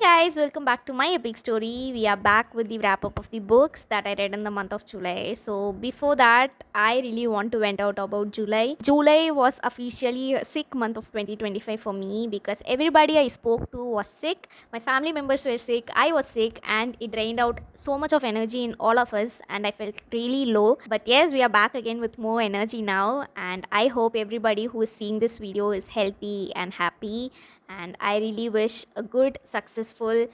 Guys, welcome back to my epic story. We are back with the wrap up of the books that I read in the month of July. So, before that, I really want to vent out about July. July was officially a sick month of 2025 for me because everybody I spoke to was sick. My family members were sick, I was sick, and it drained out so much of energy in all of us, and I felt really low. But yes, we are back again with more energy now, and I hope everybody who is seeing this video is healthy and happy, and I really wish a good, successful,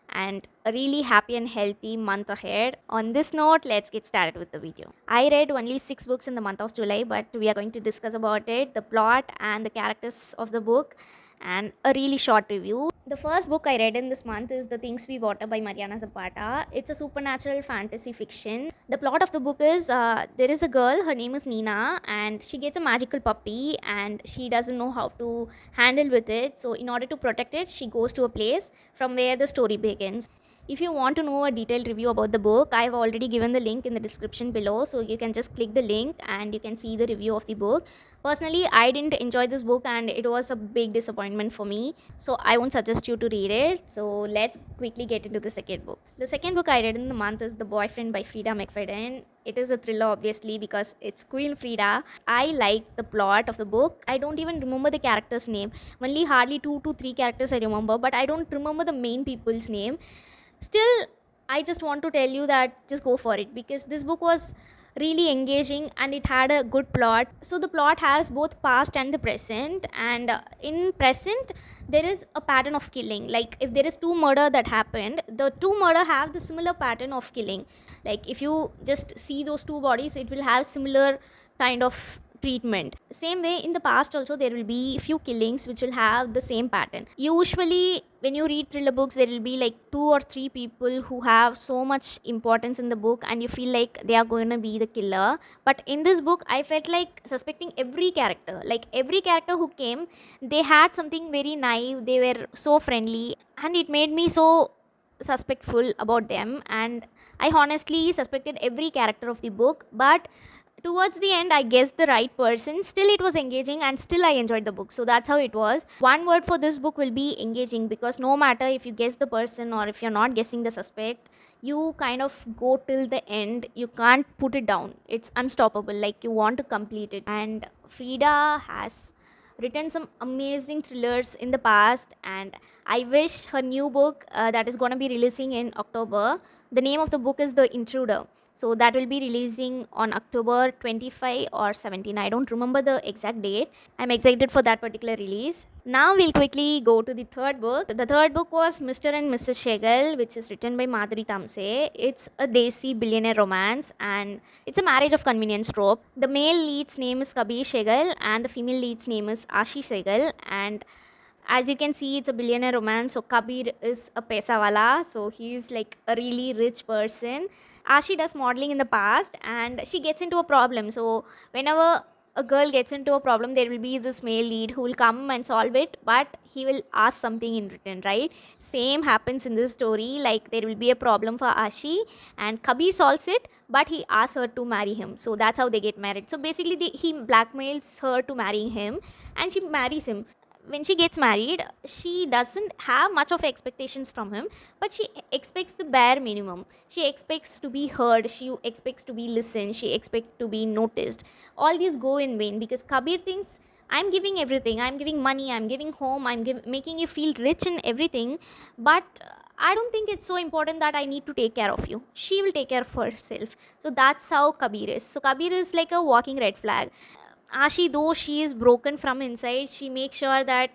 and a really happy and healthy month ahead. On this note, let's get started with the video. I read only 6 books in the month of July, but we are going to discuss about it, the plot and the characters of the book, and a really short review. The first book I read in this month is The Things We Water by Mariana Zapata. It's a supernatural fantasy fiction. The plot of the book is there is a girl, her name is Nina, and she gets a magical puppy and she doesn't know how to handle with it. So, in order to protect it, she goes to a place from where the story begins. If you want to know a detailed review about the book, I have already given the link in the description below, so you can just click the link and you can see the review of the book. Personally, I didn't enjoy this book and it was a big disappointment for me, so I won't suggest you to read it. So let's quickly get into the second book. The second book I read in the month is The Boyfriend by Frida McFadden. It is a thriller, obviously, because it's Queen Frida. I like the plot of the book. I don't even remember the character's name. Only hardly 2 to 3 characters I remember, but I don't remember the main people's name. Still, I just want to tell you that just go for it because this book was really engaging and it had a good plot. So the plot has both past and the present, and in present there is a pattern of killing. Like if there is two murder that happened, the two murder have the similar pattern of killing. Like if you just see those two bodies, it will have similar kind of treatment. Same way in the past also there will be few killings which will have the same pattern. Usually when you read thriller books, there will be like 2 or 3 people who have so much importance in the book and you feel like they are going to be the killer. But in this book I felt like suspecting every character. Like every character who came, they had something very naive, they were so friendly, and it made me so suspectful about them. And I honestly suspected every character of the book, but towards the end I guessed the right person. Still it was engaging and still I enjoyed the book. So that's how it was. One word for this book will be engaging, because no matter if you guess the person or if you're not guessing the suspect, you kind of go till the end. You can't put it down, it's unstoppable, like you want to complete it. And Frida has written some amazing thrillers in the past, and I wish her new book that is going to be releasing in October, the name of the book is The Intruder. So that will be releasing on October 25 or 17. I don't remember the exact date. I'm excited for that particular release. Now we'll quickly go to the third book. The third book was Mr. and Mrs. Shegal, which is written by Madhuri Tamse. It's a Desi billionaire romance and it's a marriage of convenience trope. The male lead's name is Kabir Shegal and the female lead's name is Ashish Shegal. And as you can see, it's a billionaire romance. So Kabir is a pesawala, so he's like a really rich person. Ashi does modeling in the past and she gets into a problem. So whenever a girl gets into a problem, there will be this male lead who will come and solve it, but he will ask something in return, right? Same happens in this story. Like there will be a problem for Ashi and Kabir solves it, but he asks her to marry him. So that's how they get married. So basically he blackmails her to marry him and she marries him. When she gets married, she doesn't have much of expectations from him, but she expects the bare minimum. She expects to be heard, she expects to be listened, she expects to be noticed. All these go in vain because Kabir thinks, I'm giving everything, I'm giving money, I'm giving home, making you feel rich and everything, but I don't think it's so important that I need to take care of you. She will take care of herself. So that's how Kabir is. So Kabir is like a walking red flag. Ashi, though she is broken from inside, she makes sure that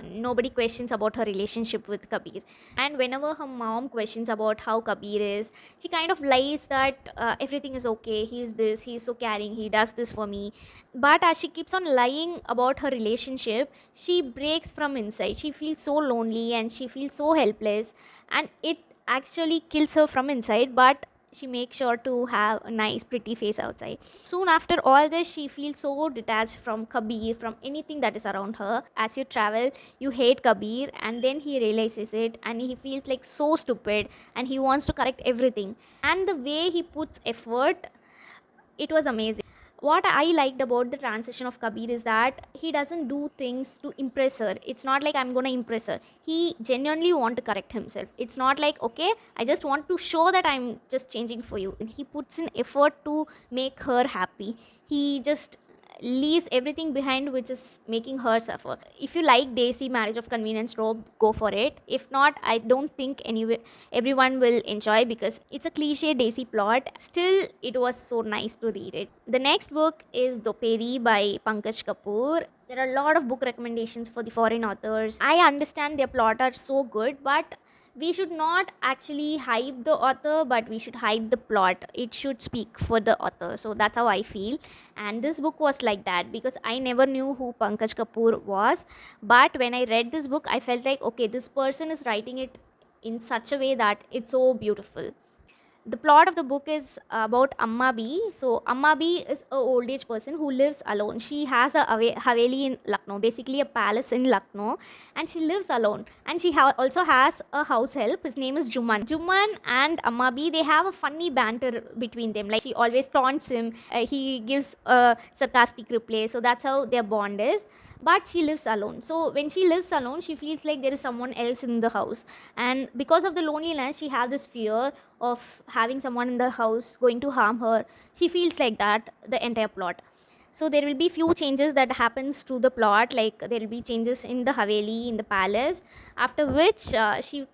nobody questions about her relationship with Kabir. And whenever her mom questions about how Kabir is, she kind of lies that everything is okay, he's this, he's so caring, he does this for me. But as she keeps on lying about her relationship, she breaks from inside. She feels so lonely and she feels so helpless, and it actually kills her from inside. But she makes sure to have a nice pretty face outside. Soon after all this, she feels so detached from Kabir, from anything that is around her. As you travel, you hate Kabir, and then he realizes it and he feels like so stupid and he wants to correct everything. And the way he puts effort, it was amazing. what I liked about the transition of Kabir is that he doesn't do things to impress her. It's not like I'm gonna impress her. He genuinely want to correct himself. It's not like, okay, I just want to show that I'm just changing for you. And he puts in effort to make her happy. He just leaves everything behind which is making her suffer. If you like Daisy Marriage of Convenience trope, go for it. If not, I don't think everyone will enjoy, because it's a cliche Daisy plot. Still, it was so nice to read it. The next book is Doperi by Pankaj Kapoor. There are a lot of book recommendations for the foreign authors. I understand their plot are so good, but we should not actually hype the author, but we should hype the plot. It should speak for the author. So that's how I feel. And this book was like that, because I never knew who Pankaj Kapoor was. But when I read this book, I felt like, okay, this person is writing it in such a way that it's so beautiful. The plot of the book is about Amma B. So Amma B is a old age person who lives alone. She has a haveli in Lucknow, basically a palace in Lucknow, and she lives alone. And she also has a house help. His name is Juman. Juman and Amma B, they have a funny banter between them. Like, she always taunts him. He gives a sarcastic reply. So that's how their bond is. But she lives alone. So when she lives alone, she feels like there is someone else in the house, and because of the loneliness, she has this fear of having someone in the house going to harm her. She feels like that the entire plot. So there will be few changes that happens to the plot, like there will be changes in the haveli, in the palace, after which she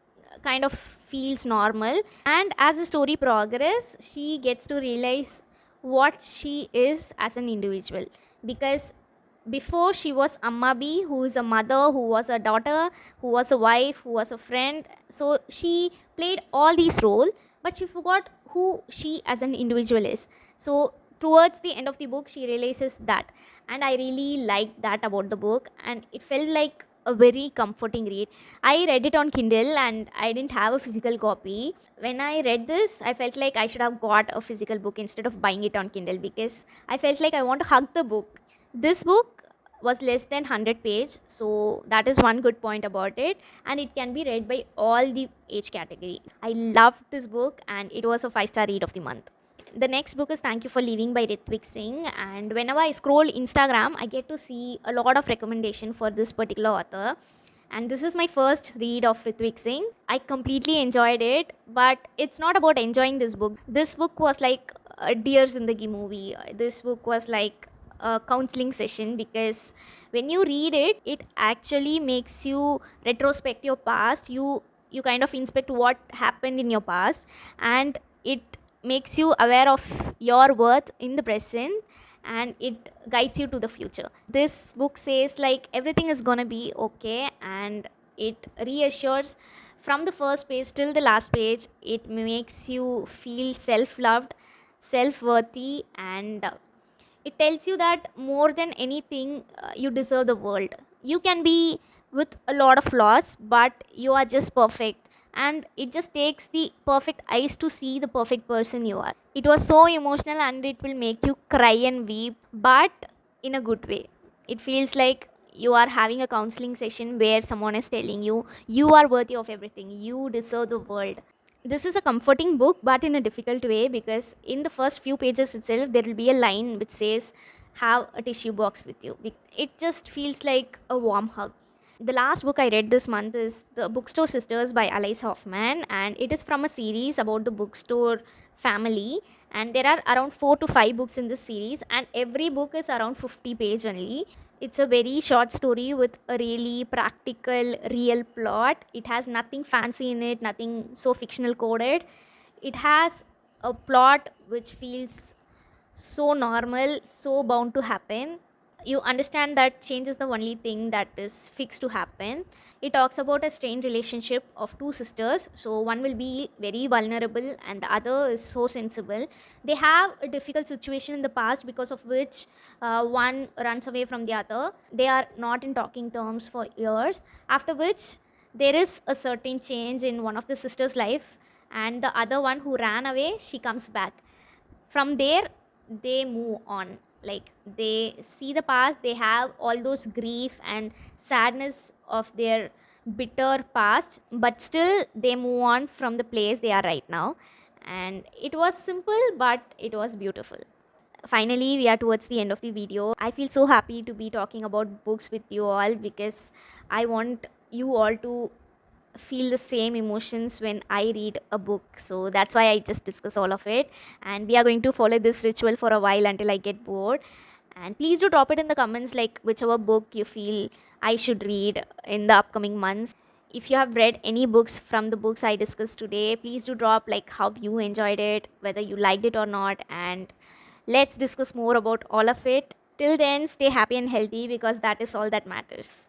kind of feels normal. And as the story progresses, she gets to realize what she is as an individual, because before she was Amma B, who is a mother, who was a daughter, who was a wife, who was a friend. So she played all these roles, but she forgot who she as an individual is. So towards the end of the book, she realizes that. And I really liked that about the book, and it felt like a very comforting read. I read it on Kindle and I didn't have a physical copy. When I read this, I felt like I should have got a physical book instead of buying it on Kindle, because I felt like I want to hug the book. This book was less than 100 page, so that is one good point about it, and it can be read by all the age category. I loved this book, and it was a 5-star read of the month. The next book is Thank You for Leaving by Ritvik Singh, and whenever I scroll Instagram, I get to see a lot of recommendation for this particular author. And this is my first read of Ritvik Singh. I completely enjoyed it, but it's not about enjoying this book. This book was like a Dear Zindagi movie. This book was like a counseling session, because when you read it, it actually makes you retrospect your past. You kind of inspect what happened in your past, and it makes you aware of your worth in the present, and it guides you to the future. This book says like everything is gonna be okay, and it reassures from the first page till the last page. It makes you feel self-loved, self-worthy, and it tells you that more than anything, you deserve the world. You can be with a lot of flaws, but you are just perfect, and it just takes the perfect eyes to see the perfect person you are. It was so emotional, and it will make you cry and weep, but in a good way. It feels like you are having a counseling session where someone is telling you you are worthy of everything, you deserve the world. This is a comforting book, but in a difficult way, because in the first few pages itself there will be a line which says have a tissue box with you. It just feels like a warm hug. The last book I read this month is The Bookstore Sisters by Alice Hoffman, and it is from a series about the bookstore family. And there are around 4 to 5 books in this series, and every book is around 50 pages only. It's a very short story with a really practical, real plot. It has nothing fancy in it, nothing so fictional coded. It has a plot which feels so normal, so bound to happen. You understand that change is the only thing that is fixed to happen. It talks about a strained relationship of two sisters. So one will be very vulnerable and the other is so sensible. They have a difficult situation in the past, because of which one runs away from the other. They are not in talking terms for years, after which there is a certain change in one of the sisters' life, and the other one who ran away, she comes back. From there, they move on. Like, they see the past, they have all those grief and sadness of their bitter past, but still they move on from the place they are right now. And it was simple, but it was beautiful. finally, we are towards the end of the video. I feel so happy to be talking about books with you all because I want you all to feel the same emotions when I read a book. So that's why I just discuss all of it. And we are going to follow this ritual for a while until I get bored. And please do drop it in the comments like whichever book you feel I should read in the upcoming months. If you have read any books from the books I discussed today, please do drop like how you enjoyed it, whether you liked it or not, and let's discuss more about all of it. Till then, stay happy and healthy because that is all that matters.